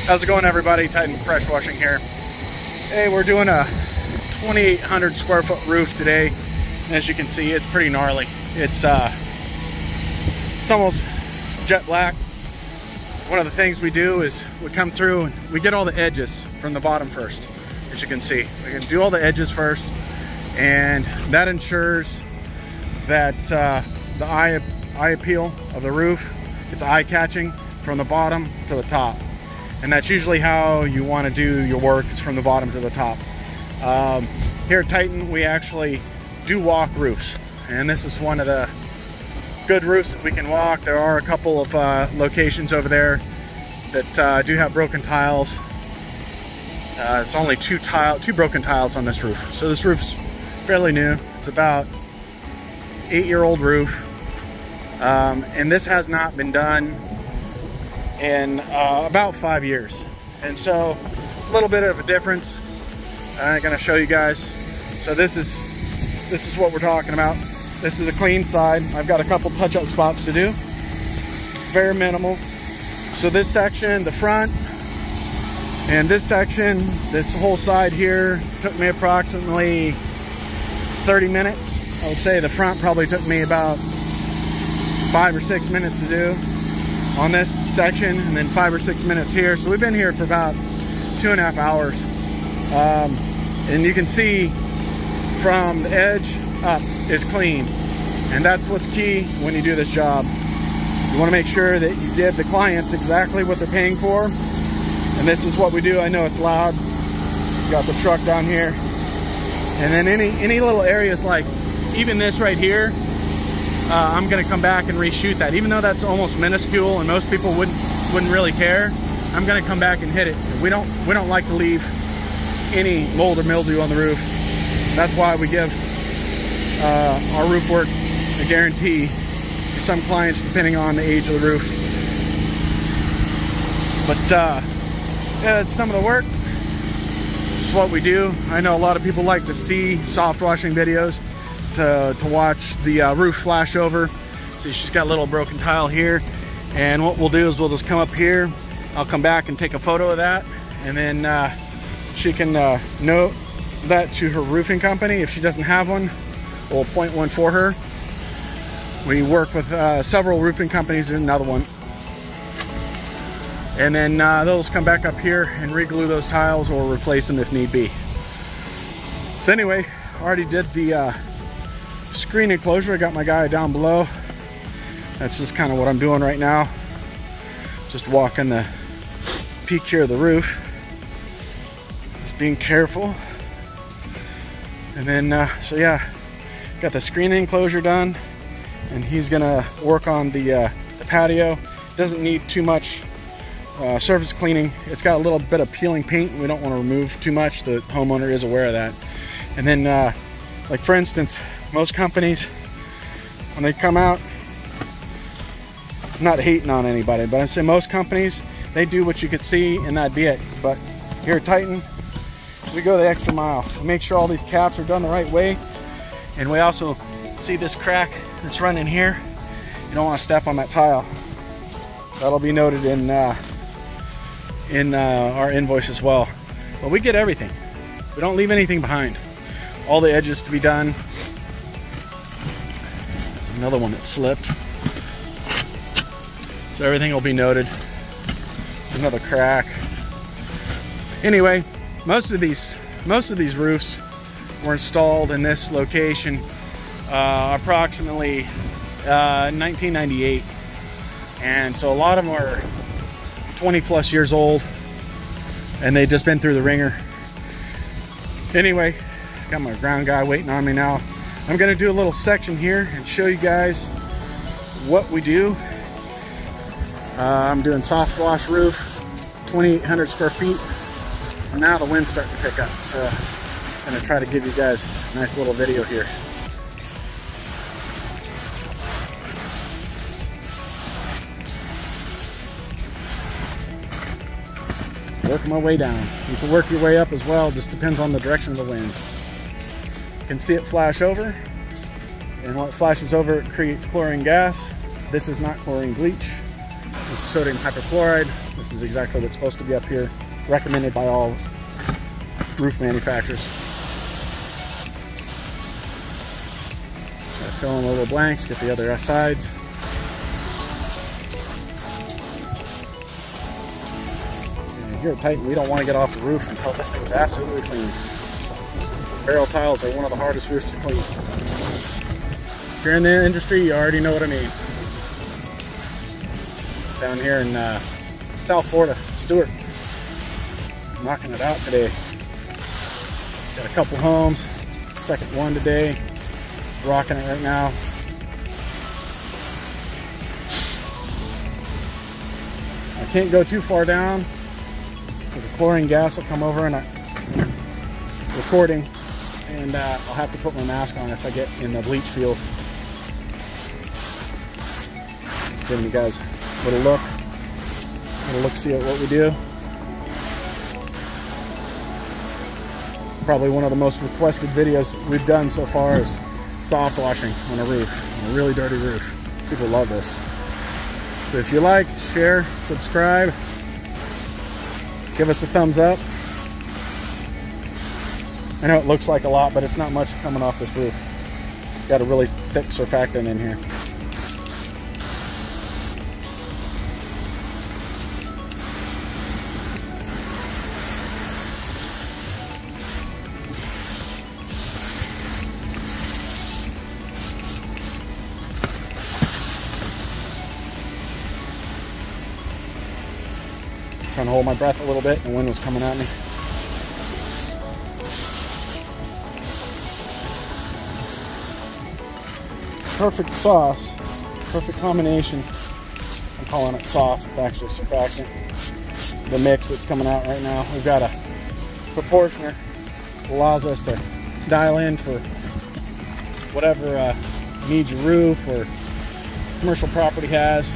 How's it going, everybody? Titan Fresh Washing here. Hey, we're doing a 2,800 square foot roof today. And as you can see, it's pretty gnarly. It's almost jet black. One of the things we do is we come through and we get all the edges from the bottom first. As you can see, we can do all the edges first, and that ensures that the eye appeal of the roof, it's eye-catching from the bottom to the top. And that's usually how you want to do your work, is from the bottom to the top. Here at Titan, we actually do walk roofs, and this is one of the good roofs that we can walk. There are a couple of locations over there that do have broken tiles. It's only two broken tiles on this roof. So this roof's fairly new. It's about 8-year-old roof. And this has not been done in about 5 years. And so it's a little bit of a difference. I'm gonna show you guys. So this is what we're talking about. This is a clean side. I've got a couple touch-up spots to do. Very minimal. So this section, the front, and this section, this whole side here, took me approximately 30 minutes. I would say the front probably took me about 5 or 6 minutes to do on this section, and then 5 or 6 minutes here. So we've been here for about 2.5 hours. And you can see from the edge up is clean. And that's what's key when you do this job. You want to make sure that you give the clients exactly what they're paying for. And this is what we do. I know it's loud. Got the truck down here. And then any little areas, like even this right here, I'm gonna come back and reshoot that. Even though that's almost minuscule and most people wouldn't really care, I'm gonna come back and hit it. We don't like to leave any mold or mildew on the roof. That's why we give our roof work a guarantee for some clients, depending on the age of the roof. But yeah, it's some of the work. This is what we do. I know a lot of people like to see soft washing videos to watch the roof flash over. See, she's got a little broken tile here, and what we'll do is we'll just come up here. I'll come back and take a photo of that, and then she can note that to her roofing company. If she doesn't have one, we'll appoint one for her. We work with several roofing companies and another one. And then they'll just come back up here and re-glue those tiles or replace them if need be. So anyway, I already did the screen enclosure. I got my guy down below. That's just kind of what I'm doing right now. Just walking the peak here of the roof. Just being careful. And then, so yeah, got the screen enclosure done. And he's gonna work on the patio. Doesn't need too much surface cleaning. It's got a little bit of peeling paint. We don't want to remove too much. The homeowner is aware of that. And then, like for instance, most companies, when they come out, I'm not hating on anybody, but I'm saying most companies, they do what you could see and that'd be it. But here at Titan, we go the extra mile. We make sure all these caps are done the right way. And we also see this crack that's running here. You don't want to step on that tile. That'll be noted in our invoice as well. But we get everything. We don't leave anything behind. All the edges to be done. There's another one that slipped. So everything will be noted. Another crack. Anyway, most of these roofs were installed in this location approximately 1998. And so a lot of them are 20 plus years old, and they've just been through the ringer. Anyway, got my ground guy waiting on me now. I'm gonna do a little section here and show you guys what we do. I'm doing soft wash roof, 2,800 square feet. And now the wind's starting to pick up, so I'm gonna try to give you guys a nice little video here. Working my way down. You can work your way up as well, just depends on the direction of the wind. You can see it flash over, and when it flashes over, it creates chlorine gas. This is not chlorine bleach. This This is sodium hypochlorite. This is exactly what's supposed to be up here. Recommended by all roof manufacturers. Gotta fill in the little blanks, get the other sides. And here at Titan, we don't want to get off the roof until this thing's absolutely clean. Barrel tiles are one of the hardest roofs to clean. If you're in the industry, you already know what I mean. Down here in South Florida, Stuart, knocking it out today. Got a couple homes, second one today. It's rocking it right now. I can't go too far down because the chlorine gas will come over and I'm recording, and I'll have to put my mask on if I get in the bleach field. Just giving you guys a little look, see at what we do. Probably one of the most requested videos we've done so far is soft washing on a roof, on a really dirty roof. People love this. So if you like, share, subscribe, give us a thumbs up. I know it looks like a lot, but it's not much coming off this roof. Got a really thick surfactant in here. Trying to hold my breath a little bit, the wind was coming at me. Perfect sauce, perfect combination. I'm calling it sauce, it's actually surfactant. The mix that's coming out right now. We've got a proportioner that allows us to dial in for whatever needs your roof or commercial property has.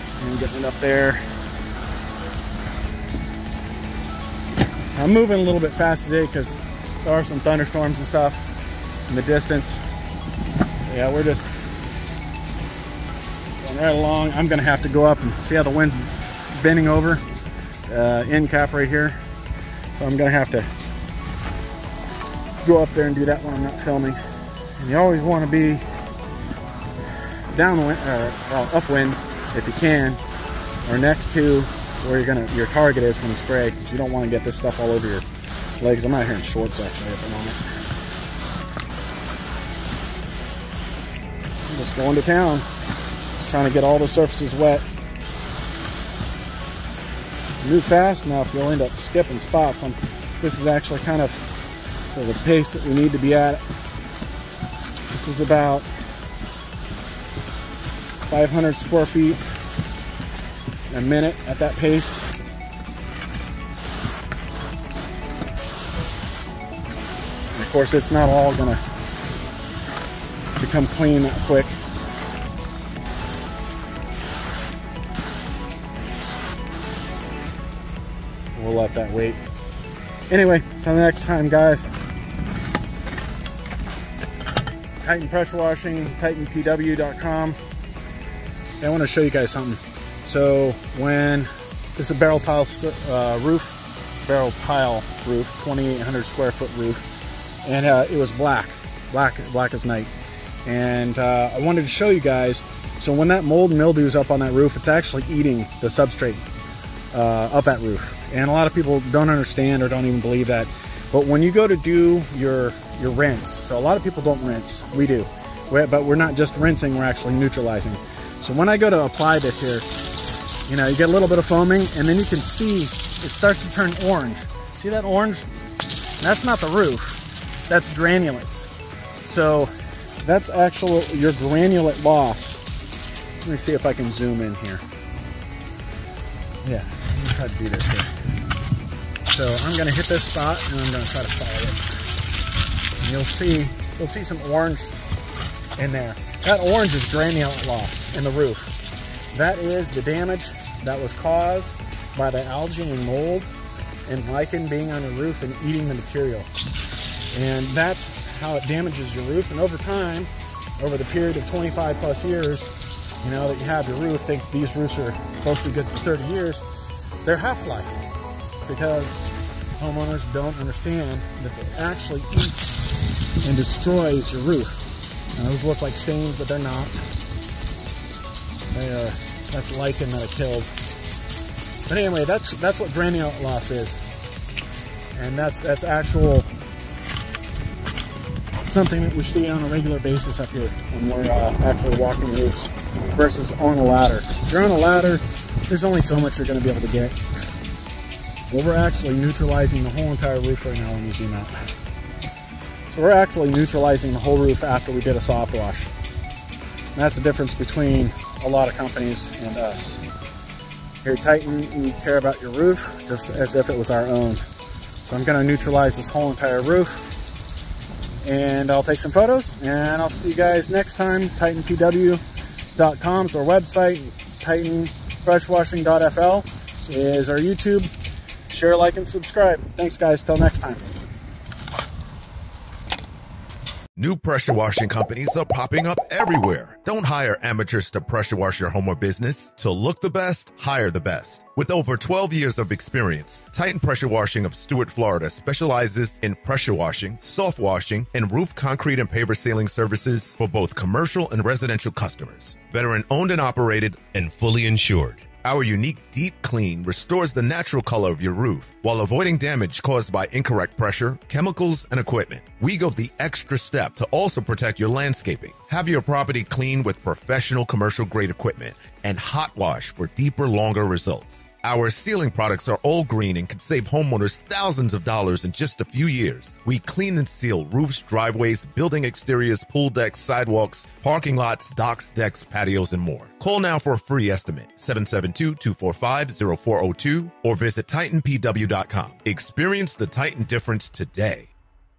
Just gonna get it up there. I'm moving a little bit fast today because there are some thunderstorms and stuff in the distance. Yeah, we're just going right along. I'm going to have to go up and see how the wind's bending over. End cap right here. So I'm going to have to go up there and do that when I'm not filming. And you always want to be downwind, well, upwind if you can, or next to where your target is when you spray, because you don't want to get this stuff all over your legs. I'm out here in shorts actually at the moment. I'm just going to town, just trying to get all the surfaces wet. Move fast enough, you'll end up skipping spots. This is actually kind of the pace that we need to be at. This is about 500 square feet a minute at that pace. And of course, it's not all gonna become clean that quick. So we'll let that wait. Anyway, till the next time, guys. Titan pressure washing, TitanPW.com. I want to show you guys something. So when this is a barrel tile roof, 2,800 square foot roof, and it was black as night. And I wanted to show you guys. So when that mold and mildew is up on that roof, it's actually eating the substrate of that roof. And a lot of people don't understand or don't even believe that. But when you go to do your rinse, so a lot of people don't rinse, we do, but we're not just rinsing, we're actually neutralizing. So when I go to apply this here, you know, you get a little bit of foaming, and then you can see it starts to turn orange. See that orange? That's not the roof, that's granulates. So that's actual your granulate loss. Let me see if I can zoom in here. Yeah, let me try to do this here. So I'm gonna hit this spot and I'm gonna try to follow it. And you'll see some orange in there. That orange is granulate loss in the roof. That is the damage that was caused by the algae and mold and lichen being on the roof and eating the material. And that's how it damages your roof. And over time, over the period of 25 plus years, you know, that you have your roof, think these roofs are supposed to be good for 30 years, they're half-life, because homeowners don't understand that it actually eats and destroys your roof. Now, those look like stains, but they're not. They are, that's lichen that it killed. But anyway, that's what granulate loss is. And that's actual something that we see on a regular basis up here when we're actually walking roofs versus on a ladder. If you're on a ladder, there's only so much you're going to be able to get. Well, we're actually neutralizing the whole entire roof right now when we zoom out. So we're actually neutralizing the whole roof after we did a soft wash. And that's the difference between a lot of companies and us. Here at Titan, we care about your roof just as if it was our own. So I'm going to neutralize this whole entire roof, and I'll take some photos, and I'll see you guys next time. TitanPW.com is our website. TitanFreshWashing.fl is our YouTube. Share, like, and subscribe. Thanks, guys. Till next time. New pressure washing companies are popping up everywhere. Don't hire amateurs to pressure wash your home or business. To look the best, hire the best. With over 12 years of experience, Titan Pressure Washing of Stuart, Florida specializes in pressure washing, soft washing, and roof concrete and paver sealing services for both commercial and residential customers. Veteran owned and operated and fully insured. Our unique deep clean restores the natural color of your roof while avoiding damage caused by incorrect pressure, chemicals, and equipment. We go the extra step to also protect your landscaping. Have your property clean with professional commercial grade equipment and hot wash for deeper, longer results. Our sealing products are all green and can save homeowners thousands of dollars in just a few years. We clean and seal roofs, driveways, building exteriors, pool decks, sidewalks, parking lots, docks, decks, patios, and more. Call now for a free estimate, 772-245-0402, or visit TitanPW.com. Experience the Titan difference today.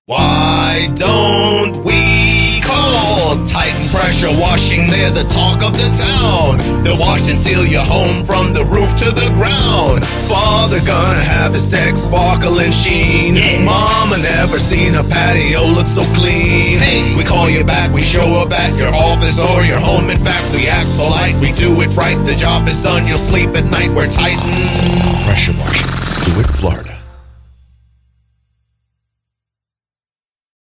Why don't we call Titan Pressure Washing? They're the talk of the town. They'll wash and seal your home from the roof to the ground. Father gonna have his deck sparkle and sheen. Mama never seen a patio look so clean. Hey, we call you back, we show up at your office or your home. In fact, we act polite, we do it right. The job is done, you'll sleep at night. We're Titan Pressure Washing, Stuart, Florida.